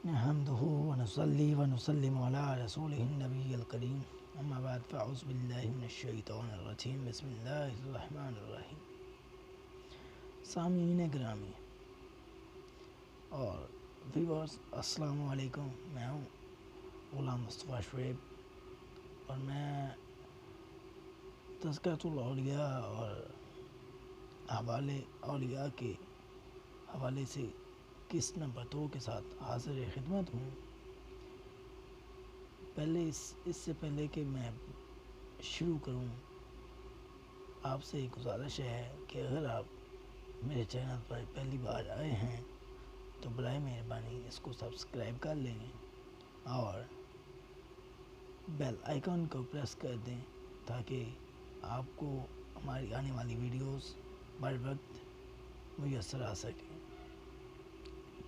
نحمده ونصلي ونسلم على رسوله النبي الكريم اما بعد فاعوذ باللہ من الشیطان الرجیم بسم اللہ الرحمن الرحیم۔ سامعین گرامی اور ویورز السلام علیکم، میں ہوں غلام مصطفیٰ شعیب اور میں تذکرۃ الاولیاء اور احوال اولیاء کے حوالے سے قسط نمبر 2 کے ساتھ حاضر خدمت ہوں۔ اس سے پہلے کہ میں شروع کروں، آپ سے ایک گزارش ہے کہ اگر آپ میرے چینل پر پہلی بار آئے ہیں تو برائے مہربانی اس کو سبسکرائب کر لیں اور بیل آئیکن کو پریس کر دیں تاکہ آپ کو ہماری آنے والی ویڈیوز بر وقت میسر آ سکیں۔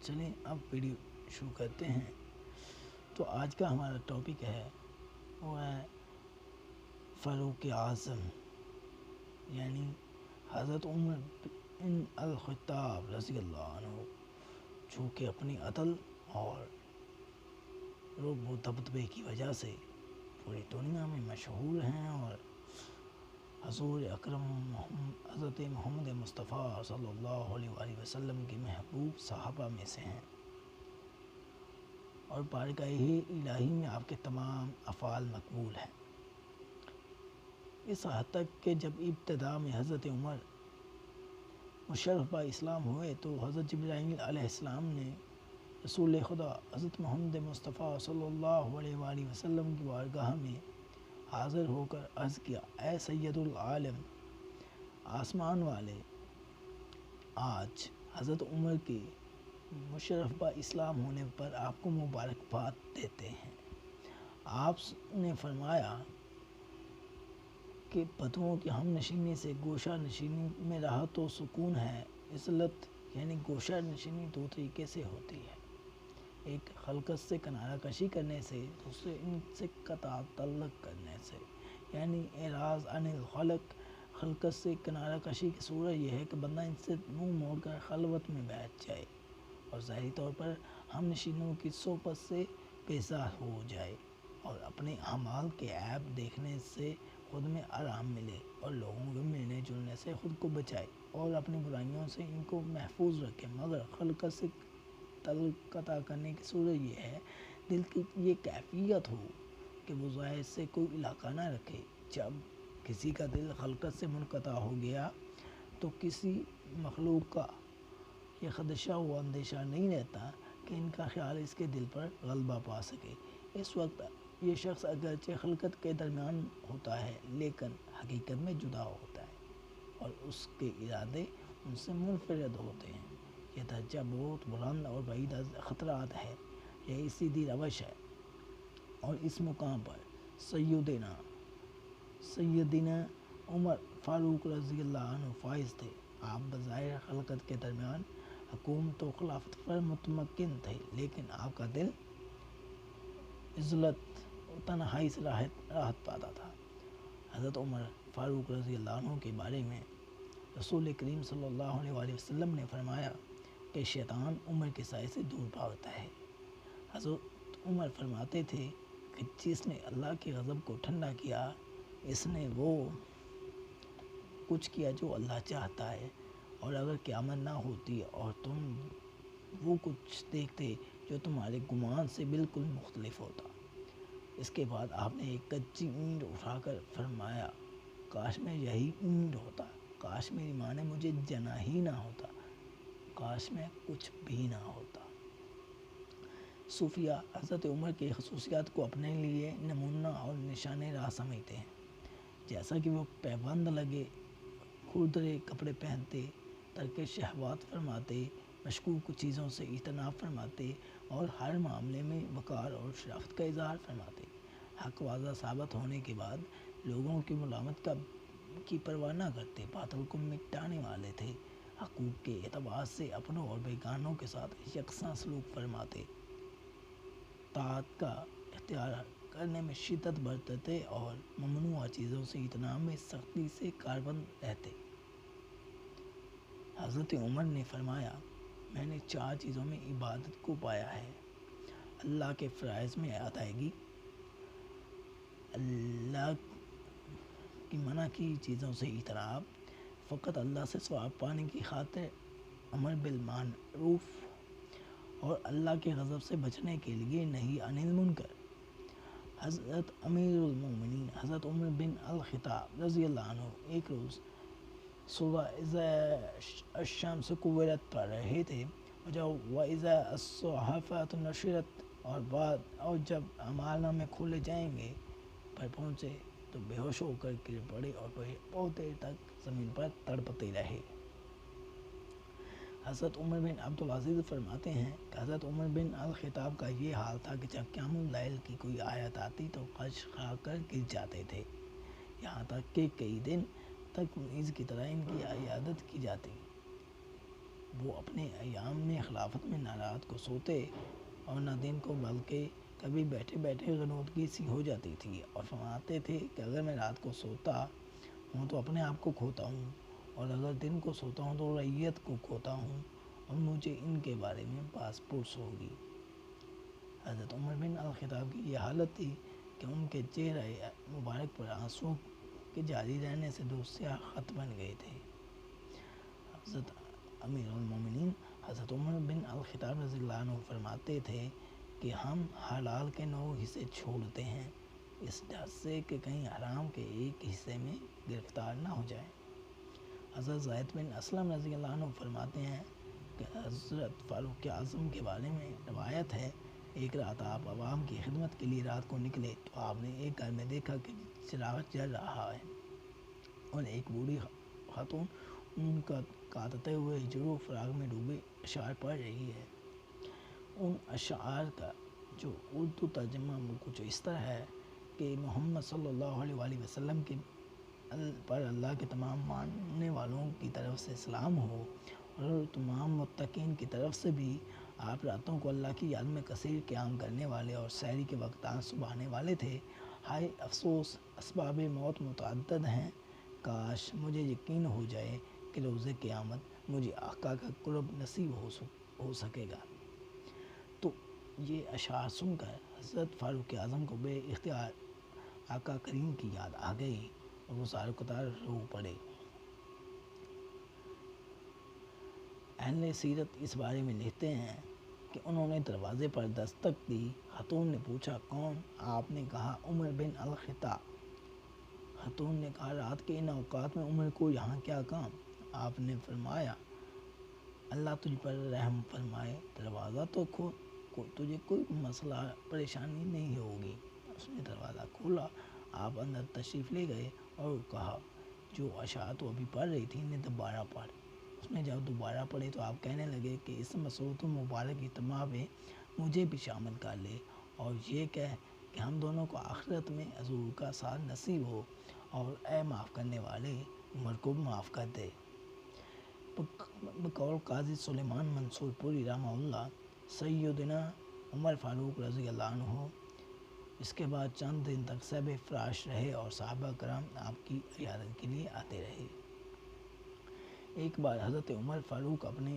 چلیں اب ویڈیو شروع کرتے ہیں۔ تو آج کا ہمارا ٹاپک ہے وہ ہے فاروق اعظم یعنی حضرت عمر بن الخطاب رضی اللہ عنہ، جو کہ اپنی عدل اور رعب و دبدبے کی وجہ سے پوری دنیا میں مشہور ہیں اور حضور اکرم حضرت محمد مصطفیٰ صلی اللہ علیہ وآلہ وسلم کے محبوب صحابہ میں سے ہیں، اور بارگاہ الہی میں آپ کے تمام افعال مقبول ہیں، اس حد تک کہ جب ابتدا میں حضرت عمر مشرف با اسلام ہوئے تو حضرت جبرائیل علیہ السلام نے رسول خدا حضرت محمد مصطفیٰ صلی اللہ علیہ وآلہ وسلم کی بارگاہ میں حاضر ہو کر عرض کیا، اے سید العالم، آسمان والے آج حضرت عمر کے مشرف با اسلام ہونے پر آپ کو مبارکباد دیتے ہیں۔ آپ نے فرمایا کہ بدوؤں کی ہم نشینی سے گوشہ نشینی میں راحت و سکون ہے۔ عزلت یعنی گوشہ نشینی دو طریقے سے ہوتی ہے، ایک خلقت سے کنارہ کشی کرنے سے، دوسرے ان سے قطع تعلق کرنے سے، یعنی اعراض عن الخلق۔ خلقت سے کنارہ کشی کی صورت یہ ہے کہ بندہ ان سے منہ موڑ کر خلوت میں بیٹھ جائے اور ظاہری طور پر ہم نشینوں کی صحبت سے بیزار ہو جائے اور اپنے اعمال کے عیب دیکھنے سے خود میں آرام ملے اور لوگوں کے ملنے جلنے سے خود کو بچائے اور اپنی برائیوں سے ان کو محفوظ رکھے۔ مگر خلقت سے تعلق قطع کرنے کی صورت یہ ہے دل کی یہ کیفیت ہو کہ وہ ظاہر سے کوئی علاقہ نہ رکھے۔ جب کسی کا دل خلقت سے منقطع ہو گیا تو کسی مخلوق کا یہ خدشہ و اندیشہ نہیں رہتا کہ ان کا خیال اس کے دل پر غلبہ پا سکے۔ اس وقت یہ شخص اگرچہ خلقت کے درمیان ہوتا ہے لیکن حقیقت میں جدا ہوتا ہے اور اس کے ارادے ان سے منفرد ہوتے ہیں۔ یہ درجہ بہت بلند اور بعید از خطرات ہے۔ یہ سیدھی روش ہے اور اس مقام پر سیدنا عمر فاروق رضی اللہ عنہ فائز تھے۔ آپ بظاہر خلقت کے درمیان حکومت و خلافت پر متمکن تھے لیکن آپ کا دل عزلت و تنہائی سے راحت پاتا تھا۔ حضرت عمر فاروق رضی اللہ عنہ کے بارے میں رسول کریم صلی اللہ علیہ وآلہ وسلم نے فرمایا کہ شیطان عمر کے سائے سے دور بھاگتا ہے۔ حضرت عمر فرماتے تھے کہ جس نے اللہ کے غضب کو ٹھنڈا کیا، اس نے وہ کچھ کیا جو اللہ چاہتا ہے، اور اگر قیامت نہ ہوتی اور تم وہ کچھ دیکھتے جو تمہارے گمان سے بالکل مختلف ہوتا۔ اس کے بعد آپ نے ایک کچی اینٹ اٹھا کر فرمایا، کاش میں یہی اینٹ ہوتا، کاش میری ماں نے مجھے جنا ہی نہ ہوتا، کاش میں کچھ بھی نہ ہوتا۔ صوفیہ حضرت عمر کے خصوصیات کو اپنے لیے نمونہ اور نشان راہ سمجھتے ہیں، جیسا کہ وہ پابند لگے کھردرے کپڑے پہنتے، ترک شہوات فرماتے، مشکوک چیزوں سے اجتناب فرماتے اور ہر معاملے میں وقار اور شرافت کا اظہار فرماتے۔ حق واضح ثابت ہونے کے بعد لوگوں کی ملامت کی پرواہ نہ کرتے، باطل کو مٹانے والے تھے، حقوق کے اعتبار سے اپنوں اور بیگانوں کے ساتھ یکساں سلوک فرماتے، طاعت کا اختیار کرنے میں شدت برتتے اور ممنوعہ چیزوں سے اجتناب میں سختی سے کاربند رہتے۔ حضرت عمر نے فرمایا، میں نے 4 چیزوں میں عبادت کو پایا ہے، اللہ کے فرائض میں ادائیگی، اللہ کی منع کی چیزوں سے اجتناب، فقط اللہ سے ثواب پانے کی خاطر امر بالمعروف اور اللہ کے غضب سے بچنے کے لیے نہی عن المنکر۔ حضرت امیر المومنین حضرت عمر بن الخطاب رضی اللہ عنہ ایک روز صبح اذا الشمس کورت پڑھ رہے تھے، وَإِذَا الصُّحُفُ نُشِرَتْ اور جب اعمال نامے کھولے جائیں گے پر پہنچے تو بے ہوش ہو کر گر پڑے اور بہت دیر تک زمین پر تڑپتے رہے۔ حضرت عمر بن عبدالعزیز فرماتے ہیں کہ حضرت عمر بن الخطاب کا یہ حال تھا کہ جب قیام اللیل کی کوئی آیت آتی تو خش کھا کر گر جاتے تھے، یہاں تک کہ کئی دن تک مریض کی طرح ان کی عیادت کی جاتی۔ وہ اپنے ایام میں خلافت میں نہ رات کو سوتے اور نہ دن کو، بلکہ کبھی بیٹھے بیٹھے غنودگی سی ہو جاتی تھی، اور فرماتے تھے کہ اگر میں رات کو سوتا ہوں تو اپنے آپ کو کھوتا ہوں، اور اگر دن کو سوتا ہوں تو رعیت کو کھوتا ہوں، اور مجھے ان کے بارے میں باز پرس ہوگی۔ حضرت عمر بن الخطاب کی یہ حالت تھی کہ ان کے چہرہ مبارک پر آنسوؤں کے جاری رہنے سے دو سیاہ خط بن گئے تھے۔ حضرت امیر المومنین حضرت عمر بن الخطاب رضی اللہ عنہ فرماتے تھے کہ ہم حلال کے 9 حصے چھوڑتے ہیں اس ڈر سے کہ کہیں حرام کے ایک حصے میں گرفتار نہ ہو جائیں۔ حضرت زید بن اسلم رضی اللہ عنہ فرماتے ہیں کہ حضرت فاروق اعظم کے بارے میں روایت ہے، ایک رات آپ عوام کی خدمت کے لیے رات کو نکلے تو آپ نے ایک گھر میں دیکھا کہ چراغ جل رہا ہے اور ایک بوڑھی خاتون ان کا کاٹتے ہوئے ہجر و فراق میں ڈوبے اشعار پڑھ رہی ہے۔ ان اشعار کا جو اردو ترجمہ کچھ اس طرح ہے کہ محمد صلی اللہ علیہ وآلہ وسلم کے پر اللہ کے تمام ماننے والوں کی طرف سے سلام ہو، اور تمام متقین کی طرف سے بھی۔ آپ راتوں کو اللہ کی یاد میں کثیر قیام کرنے والے اور سحری کے وقت آنسو بہانے والے تھے۔ ہائے افسوس، اسباب موت متعدد ہیں، کاش مجھے یقین ہو جائے کہ روز قیامت مجھے آقا کا قرب نصیب ہو سکے گا۔ تو یہ اشعار سن کر حضرت فاروق اعظم کو بے اختیار آقا کریم کی یاد آ گئی اور وہ زار قطار رو پڑے۔ اہل سیرت اس بارے میں لکھتے ہیں کہ انہوں نے دروازے پر دستک دی، خاتون نے پوچھا کون؟ آپ نے کہا عمر بن الخطاب۔ خاتون نے کہا رات کے ان اوقات میں عمر کو یہاں کیا کام؟ آپ نے فرمایا اللہ تجھ پر رحم فرمائے، دروازہ تو کھول، تجھے کوئی مسئلہ پریشانی نہیں ہوگی۔ اس نے دروازہ کھولا، آپ اندر تشریف لے گئے اور کہا جو اشعار تو ابھی پڑھ رہی تھی انہیں دوبارہ پڑھ۔ اس نے جب دوبارہ پڑھے تو آپ کہنے لگے کہ اس مسعود مبارک اجتماع میں مجھے بھی شامل کر لے، اور یہ کہہ کہ ہم دونوں کو آخرت میں حضور کا ساتھ نصیب ہو، اور اے معاف کرنے والے عمر کو معاف کر دے۔ بقول قاضی سلیمان منصور پوری رحمہ اللہ، سیدنا عمر فاروق رضی اللہ عنہ اس کے بعد چند دن تک سب فراش رہے اور صحابہ کرام آپ کی عیادت کے لیے آتے رہے۔ ایک بار حضرت عمر فاروق اپنے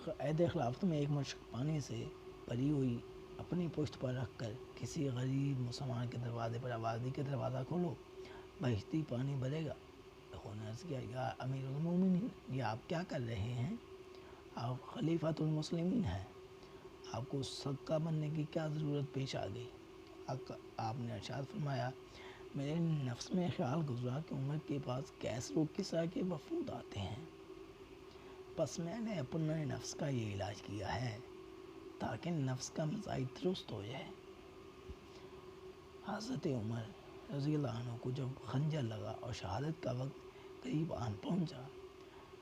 عہد خلافت میں ایک مشک پانی سے بھری ہوئی اپنی پشت پر رکھ کر کسی غریب مسلمان کے دروازے پر آواز دی کہ دروازہ کھولو، بہشتی پانی بھرے گا۔ لوگوں نے عرض کیا یا امیر المومنین، یہ آپ کیا کر رہے ہیں؟ آپ خلیفۃ المسلمین ہیں، آپ کو صدقہ بننے کی کیا ضرورت پیش آ گئی؟ آپ نے ارشاد فرمایا میرے نفس میں خیال گزرا کہ عمر کے پاس کیسر و کسریٰ کے وفود آتے ہیں، بس میں نے اپنے نفس کا یہ علاج کیا ہے تاکہ نفس کا مزاج درست ہو جائے۔ حضرت عمر رضی اللہ عنہ کو جب خنجر لگا اور شہادت کا وقت قریب آن پہنچا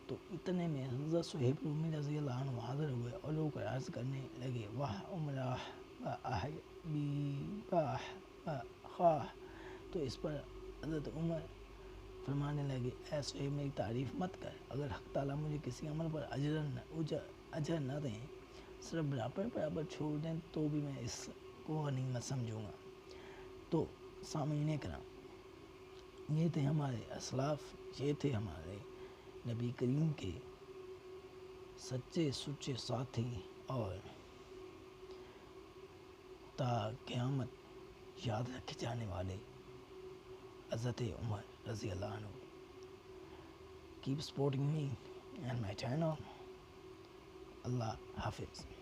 تو اتنے میں حضرت صہیب رومی رضی اللہ عنہ حاضر ہوئے اور لوگ عرض کرنے لگے واہ عمرہ حبیبہ خواہ۔ تو اس پر حضرت عمر فرمانے لگے اے صہیب میری تعریف مت کر، اگر حق تعالیٰ مجھے کسی عمل پر اجر نہ دیں، صرف برابر چھوڑ دیں تو بھی میں اس کو غنیمت سمجھوں گا۔ تو سامعین کرام، یہ تھے ہمارے اسلاف، یہ تھے ہمارے نبی کریم کے سچے سچے ساتھی اور تا قیامت یاد رکھے جانے والے حضرت عمر رضی اللہ عنہ. Keep supporting me and my channel. اللہ حافظ.